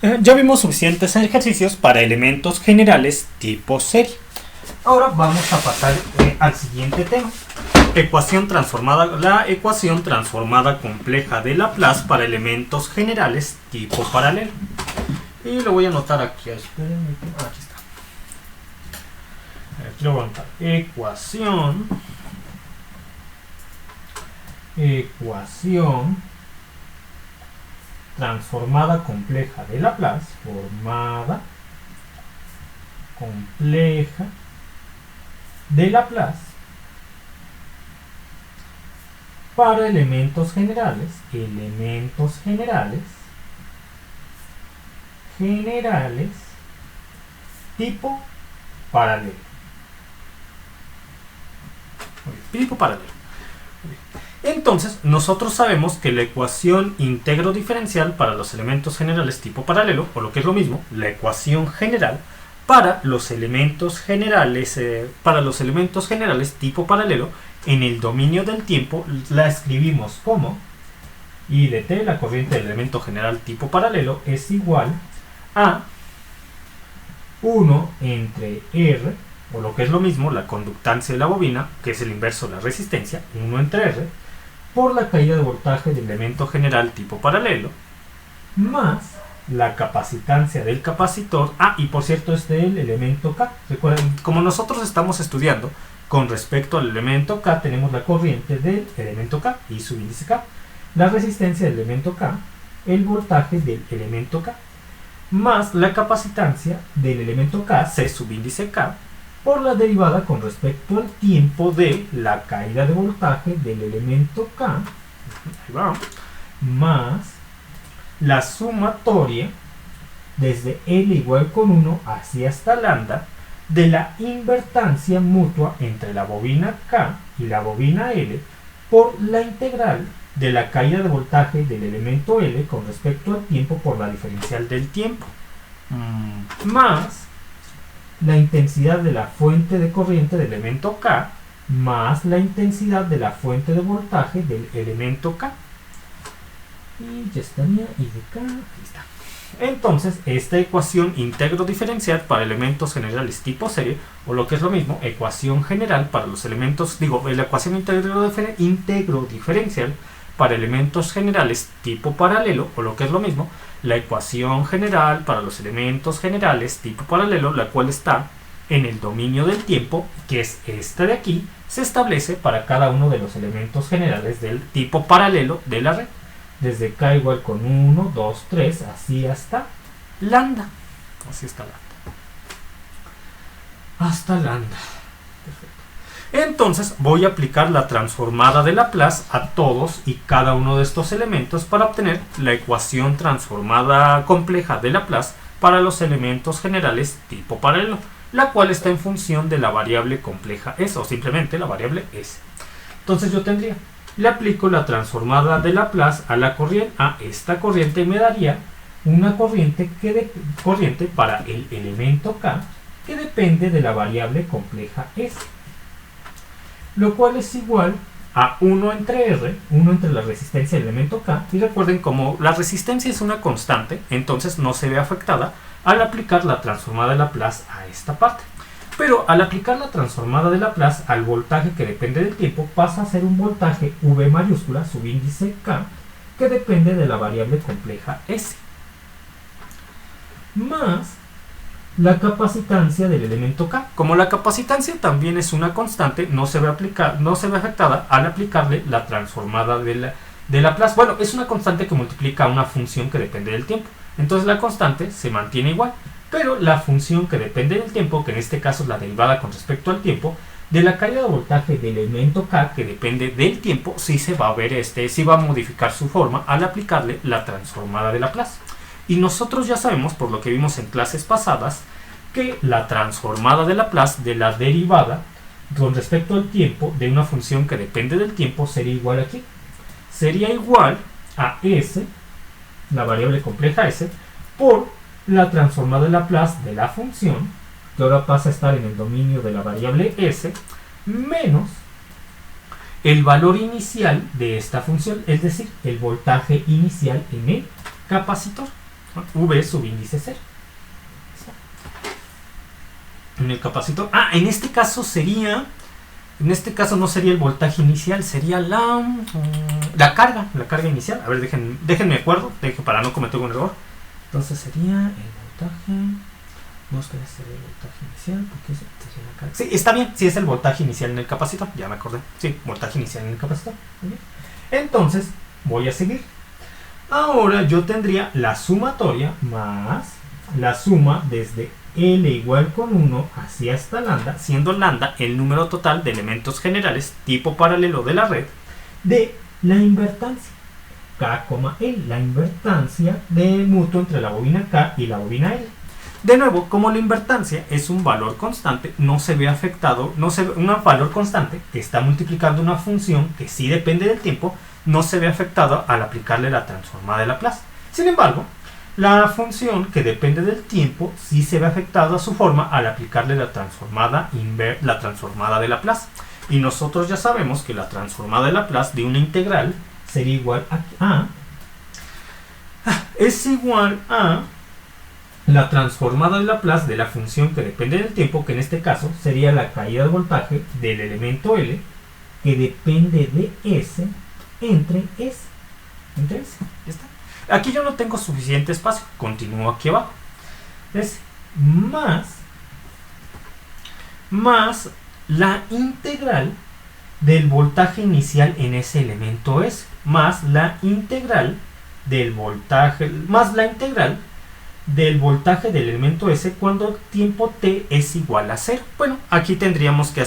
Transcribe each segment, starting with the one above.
Ya vimos suficientes ejercicios para elementos generales tipo serie. Ahora vamos a pasar al siguiente tema. Ecuación transformada, la ecuación transformada compleja de Laplace para elementos generales tipo paralelo. Y lo voy a anotar aquí. Espérenme, aquí está. Aquí lo voy a anotar. Ecuación transformada compleja de Laplace, formada compleja de Laplace para elementos generales tipo paralelo. Tipo paralelo. Entonces, nosotros sabemos que la ecuación íntegro diferencial para los elementos generales tipo paralelo, o lo que es lo mismo, la ecuación general para los elementos generales tipo paralelo en el dominio del tiempo, la escribimos como I de t, la corriente del elemento general tipo paralelo, es igual a 1 entre R, o lo que es lo mismo, la conductancia de la bobina, que es el inverso de la resistencia, 1 entre R, por la caída de voltaje del elemento general tipo paralelo, más la capacitancia del capacitor. Y por cierto es del elemento K. Recuerden, como nosotros estamos estudiando con respecto al elemento K, tenemos la corriente del elemento K y su índice K, la resistencia del elemento K, el voltaje del elemento K, más la capacitancia del elemento K, C subíndice K, por la derivada con respecto al tiempo de la caída de voltaje del elemento K, ahí va, más la sumatoria desde L igual con 1 hacia hasta lambda de la invertancia mutua entre la bobina K y la bobina L por la integral de la caída de voltaje del elemento L con respecto al tiempo por la diferencial del tiempo, más la intensidad de la fuente de corriente del elemento K más la intensidad de la fuente de voltaje del elemento K. Y ya estaría, y de K, ahí está. Entonces, esta ecuación íntegro diferencial para elementos generales tipo serie, o lo que es lo mismo, ecuación general para los elementos, la ecuación íntegro diferencial para elementos generales tipo paralelo, o lo que es lo mismo, la ecuación general para los elementos generales tipo paralelo, la cual está en el dominio del tiempo, que es esta de aquí, se establece para cada uno de los elementos generales del tipo paralelo de la red. Desde K igual con 1, 2, 3, así hasta lambda. Así está lambda. Hasta lambda. Perfecto. Entonces voy a aplicar la transformada de Laplace a todos y cada uno de estos elementos para obtener la ecuación transformada compleja de Laplace para los elementos generales tipo paralelo, la cual está en función de la variable compleja S, o simplemente la variable S. Entonces yo tendría, le aplico la transformada de Laplace a esta corriente, y me daría una corriente para el elemento K que depende de la variable compleja S, lo cual es igual a 1 entre R, 1 entre la resistencia del elemento K, y recuerden, como la resistencia es una constante, entonces no se ve afectada al aplicar la transformada de Laplace a esta parte. Pero al aplicar la transformada de Laplace al voltaje que depende del tiempo, pasa a ser un voltaje V mayúscula, subíndice K, que depende de la variable compleja S, más la capacitancia del elemento K. Como la capacitancia también es una constante, no se ve afectada al aplicarle la transformada de Laplace. Bueno, es una constante que multiplica una función que depende del tiempo. Entonces la constante se mantiene igual, pero la función que depende del tiempo, que en este caso es la derivada con respecto al tiempo, de la caída de voltaje del elemento K, que depende del tiempo, sí se va a ver sí va a modificar su forma al aplicarle la transformada de Laplace. Y nosotros ya sabemos, por lo que vimos en clases pasadas, que la transformada de Laplace de la derivada con respecto al tiempo de una función que depende del tiempo sería igual aquí. Sería igual a S, la variable compleja S, por la transformada de Laplace de la función, que ahora pasa a estar en el dominio de la variable S, menos el valor inicial de esta función, es decir, el voltaje inicial en el capacitor. V subíndice 0. En el capacitor. En este caso sería. En este caso no sería el voltaje inicial, sería la carga inicial. A ver, déjenme acuerdo, para no cometer un error. Entonces sería el voltaje. No, sería el voltaje inicial, porque sería la carga. Sí, está bien, sí es el voltaje inicial en el capacitor, ya me acordé. Sí, voltaje inicial en el capacitor. Muy bien. Entonces, voy a seguir. Ahora yo tendría la sumatoria más la suma desde L igual con 1 hacia hasta lambda, siendo lambda el número total de elementos generales tipo paralelo de la red de la invertancia K, L, la invertancia del mutuo entre la bobina K y la bobina L. De nuevo, como la invertancia es un valor constante, no se ve afectado, un valor constante que está multiplicando una función que sí depende del tiempo, no se ve afectado al aplicarle la transformada de Laplace. Sin embargo, la función que depende del tiempo sí se ve afectada a su forma al aplicarle la transformada de Laplace. Y nosotros ya sabemos que la transformada de Laplace de una integral sería igual es igual a la transformada de Laplace de la función que depende del tiempo, que en este caso sería la caída de voltaje del elemento L que depende de S entre S. Ya está. Aquí yo no tengo suficiente espacio, continúo aquí abajo. Es más la integral del voltaje inicial en ese elemento S, más la integral del voltaje, del elemento S cuando tiempo t es igual a 0. Bueno, aquí tendríamos que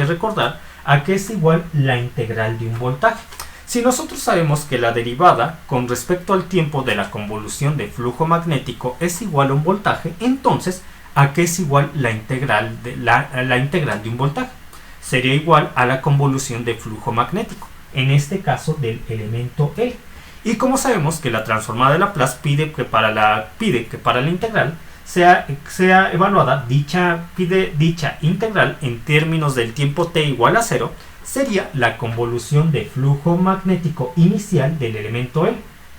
recordar a qué es igual la integral de un voltaje. Si nosotros sabemos que la derivada con respecto al tiempo de la convolución de flujo magnético es igual a un voltaje, entonces ¿a qué es igual la integral de un voltaje? Sería igual a la convolución de flujo magnético, en este caso del elemento L. Y como sabemos que la transformada de Laplace pide que para la integral sea evaluada dicha integral en términos del tiempo t igual a 0, sería la convolución de flujo magnético inicial del elemento L,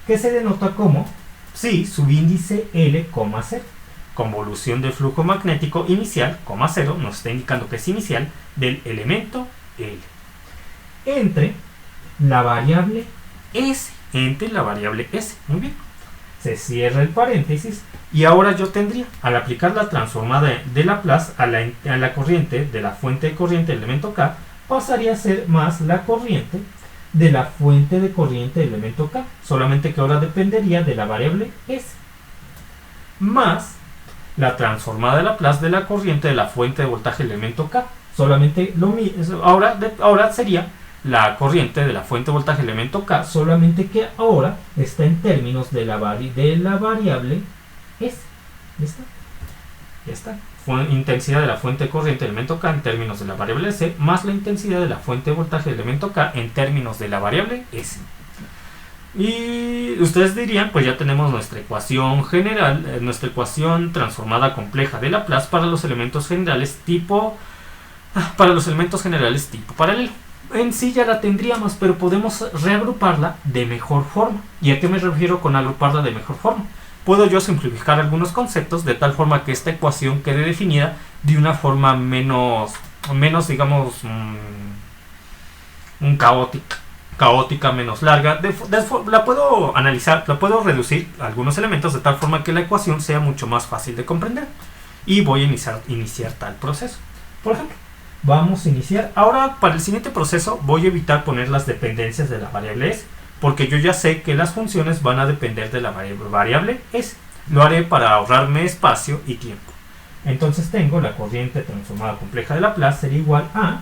que se denota como subíndice L, 0. Convolución de flujo magnético inicial, 0, nos está indicando que es inicial, del elemento L. Entre la variable S. Muy bien. Se cierra el paréntesis y ahora yo tendría, al aplicar la transformada de Laplace a la corriente de la fuente de corriente del elemento K, pasaría a ser más la corriente de la fuente de corriente del elemento K, solamente que ahora dependería de la variable S, más la transformada de Laplace de la corriente de la fuente de voltaje del elemento K, solamente lo mismo, ahora sería la corriente de la fuente de voltaje del elemento K, solamente que ahora está en términos de la variable S. Ya está. Intensidad de la fuente de corriente del elemento K en términos de la variable S, más la intensidad de la fuente de voltaje del elemento K en términos de la variable S. Y ustedes dirían, pues ya tenemos nuestra ecuación general, nuestra ecuación transformada compleja de Laplace para los elementos generales tipo paralelo. En sí ya la tendríamos, pero podemos reagruparla de mejor forma. ¿Y a qué me refiero con agruparla de mejor forma? Puedo yo simplificar algunos conceptos de tal forma que esta ecuación quede definida de una forma menos digamos, caótica, menos larga. La puedo analizar, la puedo reducir a algunos elementos de tal forma que la ecuación sea mucho más fácil de comprender. Y voy a iniciar tal proceso. Por ejemplo, vamos a iniciar. Ahora, para el siguiente proceso, voy a evitar poner las dependencias de la variable S, porque yo ya sé que las funciones van a depender de la variable S. Lo haré para ahorrarme espacio y tiempo. Entonces tengo la corriente transformada compleja de Laplace sería igual a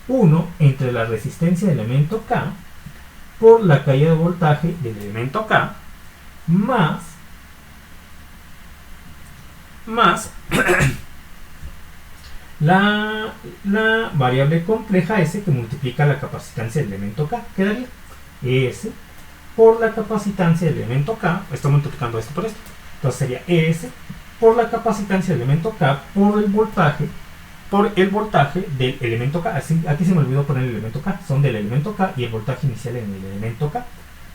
1 entre la resistencia del elemento K por la caída de voltaje del elemento K más la variable compleja S que multiplica la capacitancia del elemento K. Quedaría S por la capacitancia del elemento K, estoy multiplicando esto por esto, entonces sería S por la capacitancia del elemento K por el voltaje del elemento K. Aquí se me olvidó poner el elemento K, son del elemento K y el voltaje inicial en el elemento K,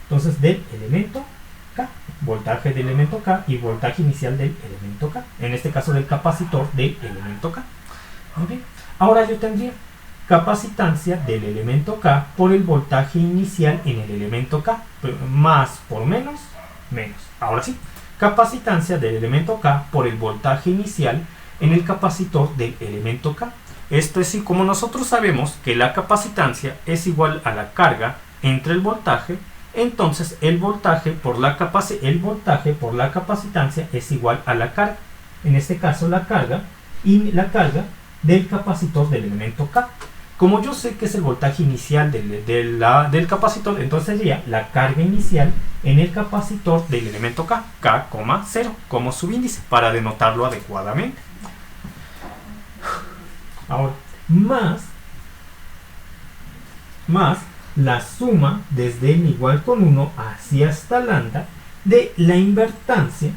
entonces del elemento K, voltaje del elemento K y voltaje inicial del elemento K, en este caso del capacitor del elemento K. Muy bien. Ahora yo tendría capacitancia del elemento K por el voltaje inicial en el elemento K, más por menos, menos. Ahora sí, capacitancia del elemento K por el voltaje inicial en el capacitor del elemento K. Esto es así como nosotros sabemos que la capacitancia es igual a la carga entre el voltaje, entonces el voltaje por la capacitancia es igual a la carga. En este caso la carga del capacitor del elemento K. Como yo sé que es el voltaje inicial del capacitor, entonces sería la carga inicial en el capacitor del elemento K, K, 0, como subíndice, para denotarlo adecuadamente. Ahora, más la suma desde n igual con 1 hacia hasta lambda de la invertancia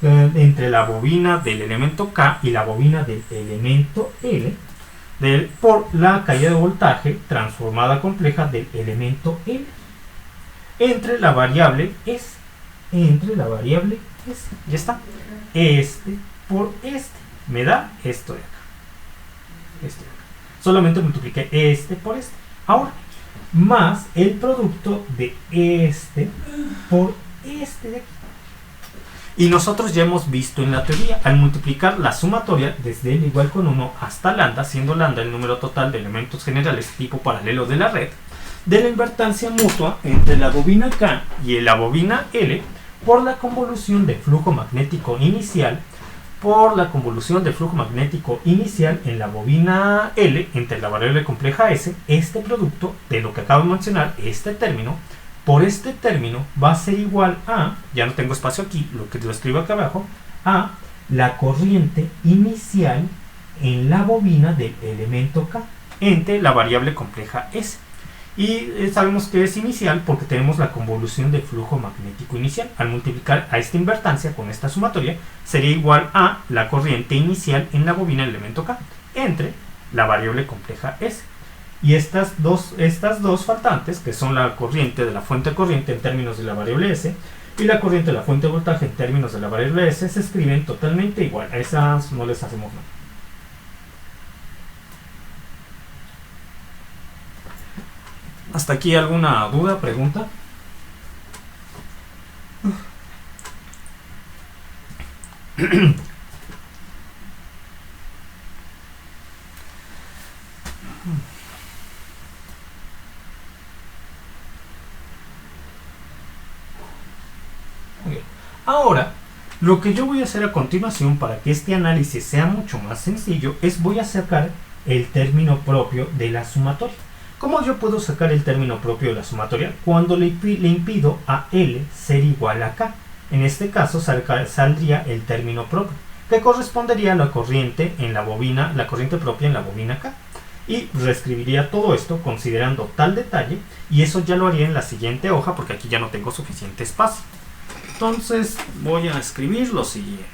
entre la bobina del elemento K y la bobina del elemento L por la caída de voltaje transformada compleja del elemento L entre la variable S. Ya está. Este por este me da esto de acá. Solamente multipliqué este por este. Ahora, más el producto de este por este de aquí. Y nosotros ya hemos visto en la teoría, al multiplicar la sumatoria desde n igual con 1 hasta lambda, siendo lambda el número total de elementos generales tipo paralelo de la red, de la invertancia mutua entre la bobina K y la bobina L por la convolución de flujo magnético inicial en la bobina L entre la variable compleja S, este producto de lo que acabo de mencionar, este término, por este término va a ser igual a, ya no tengo espacio aquí, lo que lo escribo acá abajo, a la corriente inicial en la bobina del elemento K entre la variable compleja S. Y sabemos que es inicial porque tenemos la convolución de flujo magnético inicial. Al multiplicar a esta invertancia con esta sumatoria, sería igual a la corriente inicial en la bobina del elemento K entre la variable compleja S. Y estas dos faltantes, que son la corriente de la fuente corriente en términos de la variable S y la corriente de la fuente de voltaje en términos de la variable S, se escriben totalmente igual. A esas no les hacemos nada. ¿Hasta aquí alguna duda, pregunta? Ahora, lo que yo voy a hacer a continuación para que este análisis sea mucho más sencillo es voy a sacar el término propio de la sumatoria. ¿Cómo yo puedo sacar el término propio de la sumatoria? Cuando le impido a L ser igual a K. En este caso saldría el término propio, que correspondería a la corriente propia en la bobina K. Y reescribiría todo esto considerando tal detalle, y eso ya lo haría en la siguiente hoja porque aquí ya no tengo suficiente espacio. Entonces voy a escribir lo siguiente.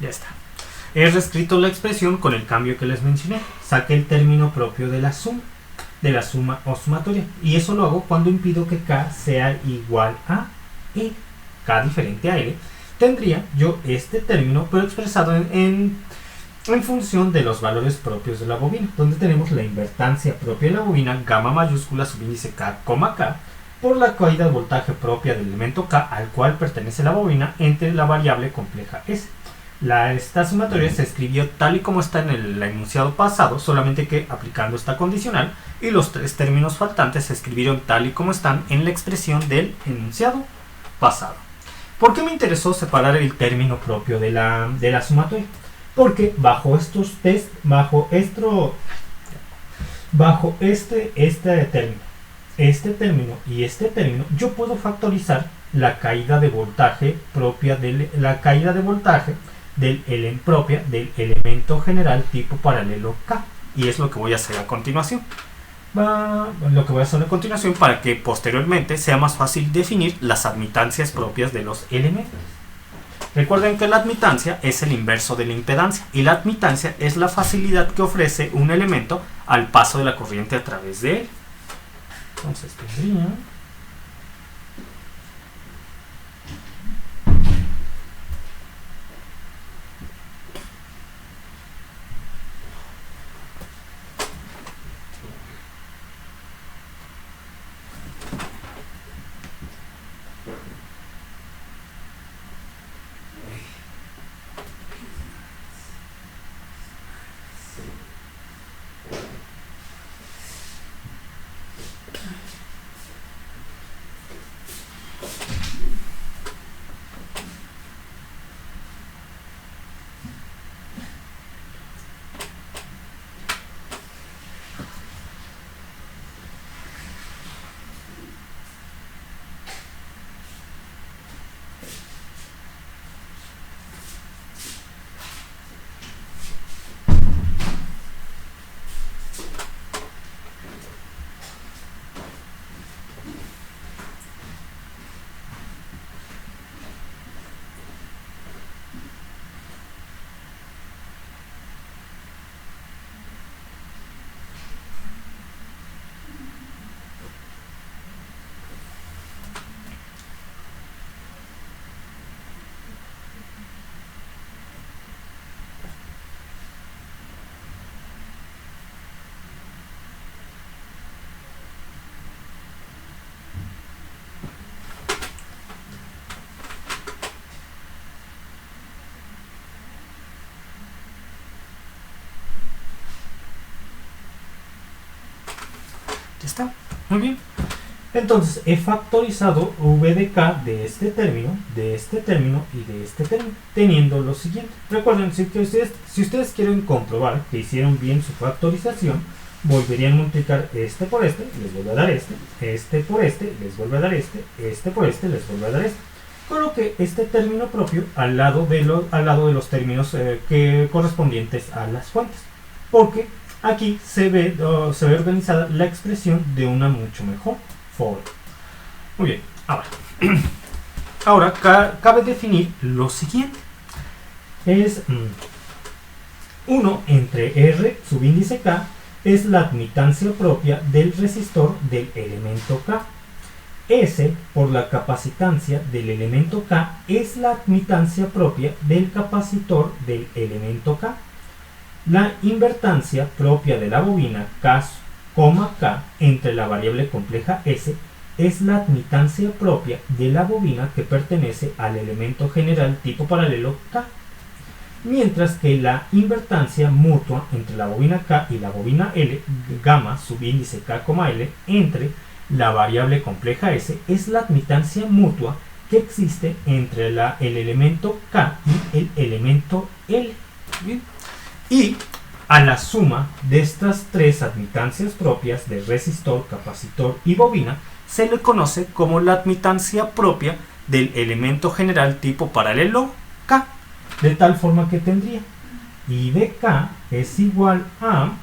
Ya está. He reescrito la expresión con el cambio que les mencioné. Saqué el término propio de la suma o sumatoria. Y eso lo hago cuando impido que K sea igual a L. K diferente a L. Tendría yo este término, pero expresado en función de los valores propios de la bobina, donde tenemos la invertancia propia de la bobina, gamma mayúscula, subíndice K, K, por la caída de voltaje propia del elemento K al cual pertenece la bobina entre la variable compleja S. Esta sumatoria se escribió tal y como está en el enunciado pasado, solamente que aplicando esta condicional, y los tres términos faltantes se escribieron tal y como están en la expresión del enunciado pasado. ¿Por qué me interesó separar el término propio de la sumatoria? Porque bajo estos test, bajo este término y este término, yo puedo factorizar la caída de voltaje propia propia del elemento general tipo paralelo K. Y es lo que voy a hacer a continuación. Para que posteriormente sea más fácil definir las admitancias propias de los elementos. Recuerden que la admitancia es el inverso de la impedancia, y la admitancia es la facilidad que ofrece un elemento al paso de la corriente a través de él. Entonces tendría... ¿Está? Muy bien. Entonces he factorizado v de k de este término y de este término, teniendo lo siguiente. Recuerden, si ustedes quieren comprobar que hicieron bien su factorización, volverían a multiplicar este por este, les vuelve a dar este por este, les vuelve a dar este por este, les vuelve a dar este. Coloqué este término propio al lado de los términos correspondientes a las fuentes, porque aquí se ve organizada la expresión de una mucho mejor forma. Muy bien, ahora cabe definir lo siguiente. Es 1 entre R subíndice K es la admitancia propia del resistor del elemento K. S por la capacitancia del elemento K es la admitancia propia del capacitor del elemento K. La invertancia propia de la bobina K, K entre la variable compleja S es la admitancia propia de la bobina que pertenece al elemento general tipo paralelo K, mientras que la invertancia mutua entre la bobina K y la bobina L, gamma subíndice K, L, entre la variable compleja S es la admitancia mutua que existe entre el elemento K y el elemento L. Bien. Y a la suma de estas tres admitancias propias de resistor, capacitor y bobina se le conoce como la admitancia propia del elemento general tipo paralelo K, de tal forma que tendría I de K es igual a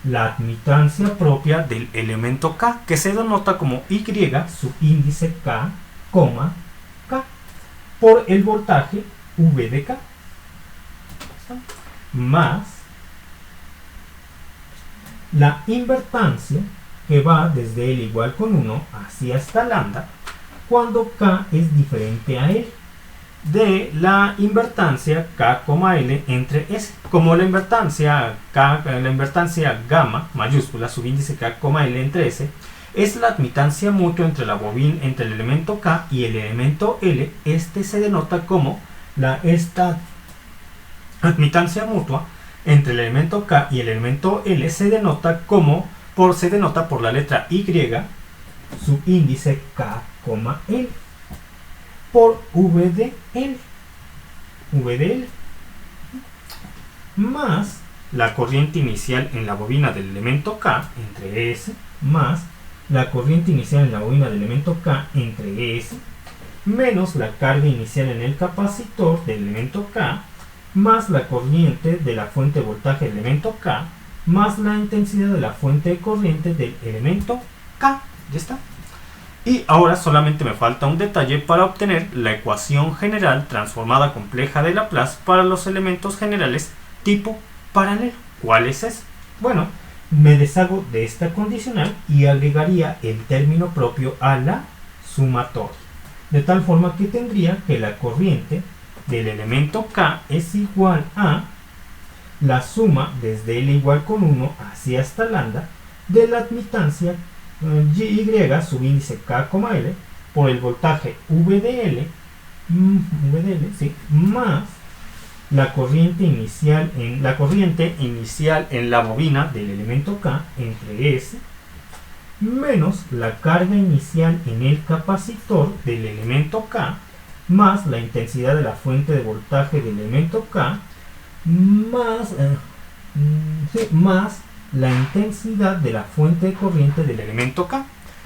la admitancia propia del elemento K, que se denota como Y subíndice K, K. por el voltaje V de K, más la invertancia que va desde L igual con 1 hacia hasta lambda cuando K es diferente a L, de la invertancia K, L entre S. Como la invertancia gamma mayúscula subíndice K, L entre S es la admitancia mutua entre la bobina, entre el elemento K y el elemento L, este se denota como esta admitancia mutua entre el elemento K y el elemento L se denota por la letra Y subíndice K, L por V de L, más la corriente inicial en la bobina del elemento K entre S, más la corriente inicial en la bobina del elemento K entre S, menos la carga inicial en el capacitor del elemento K, más la corriente de la fuente de voltaje del elemento K, más la intensidad de la fuente de corriente del elemento K. Ya está. Y ahora solamente me falta un detalle para obtener la ecuación general transformada compleja de Laplace para los elementos generales tipo paralelo. ¿Cuál es ese? Bueno, me deshago de esta condicional y agregaría el término propio a la sumatoria, de tal forma que tendría que la corriente del elemento K es igual a la suma desde L igual con 1 hacia hasta lambda de la admitancia Y subíndice K, L por el voltaje V de L, sí, más la corriente inicial en la bobina del elemento K entre S, menos la carga inicial en el capacitor del elemento K, más la intensidad de la fuente de voltaje del elemento K, más la intensidad de la fuente de corriente del elemento K.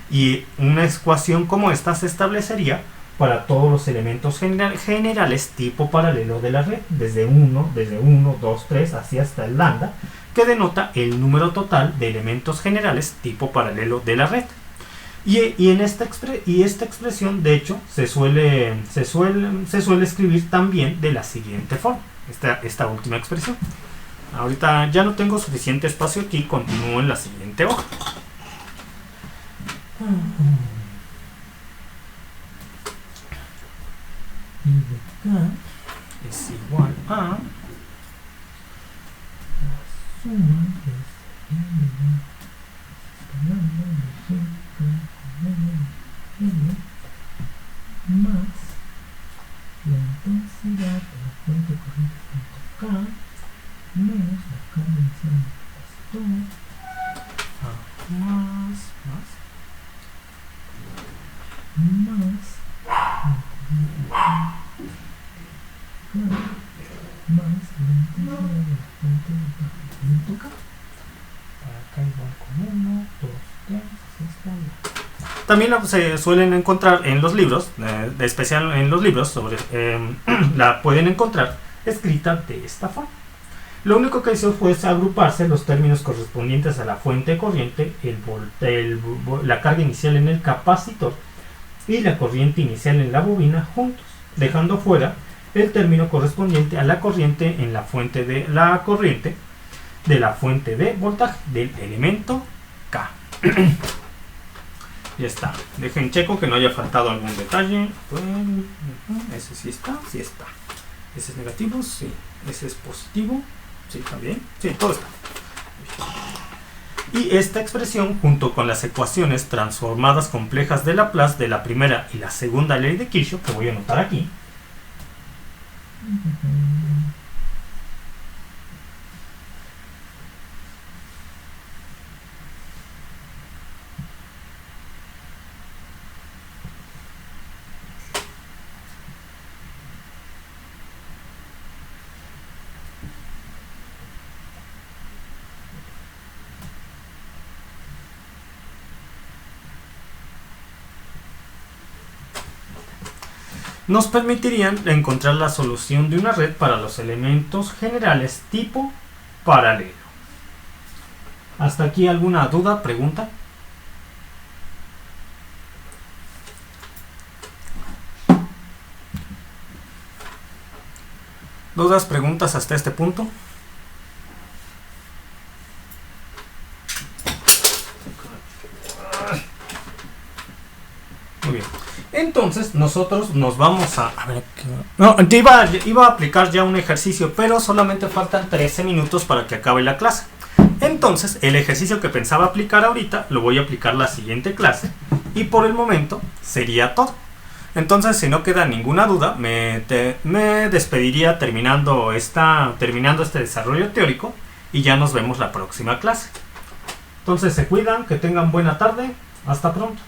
Y una ecuación como esta se establecería para todos los elementos generales tipo paralelo de la red, desde 1, 2, 3, hacia hasta el lambda, que denota el número total de elementos generales tipo paralelo de la red. Y esta expresión, de hecho, se suele escribir también de la siguiente forma, esta última expresión. Ahorita ya no tengo suficiente espacio aquí, continúo en la siguiente hoja. Y de K es igual a la suma más la intensidad de la fuente de corriente K menos la carga inicial del capacitor más También se suelen encontrar en los libros, de especial en los libros la pueden encontrar escrita de esta forma. Lo único que hizo fue agruparse los términos correspondientes a la fuente de corriente, la carga inicial en el capacitor y la corriente inicial en la bobina juntos, dejando fuera el término correspondiente a la corriente en la fuente de la fuente de voltaje del elemento K. Ya está. Dejen checo que no haya faltado algún detalle. Ese sí está. Ese es negativo, sí. Ese es positivo, sí, también. Sí, todo está. Y esta expresión, junto con las ecuaciones transformadas complejas de Laplace de la primera y la segunda ley de Kirchhoff, que voy a anotar aquí. Nos permitirían encontrar la solución de una red para los elementos generales tipo paralelo. ¿Hasta aquí alguna duda, pregunta? ¿Dudas, preguntas hasta este punto? Muy bien. Entonces nosotros nos vamos a ver, no, iba a aplicar ya un ejercicio, pero solamente faltan 13 minutos para que acabe la clase. Entonces el ejercicio que pensaba aplicar ahorita lo voy a aplicar la siguiente clase, y por el momento sería todo. Entonces, si no queda ninguna duda, me despediría terminando este desarrollo teórico, y ya nos vemos la próxima clase. Entonces se cuidan, que tengan buena tarde, hasta pronto.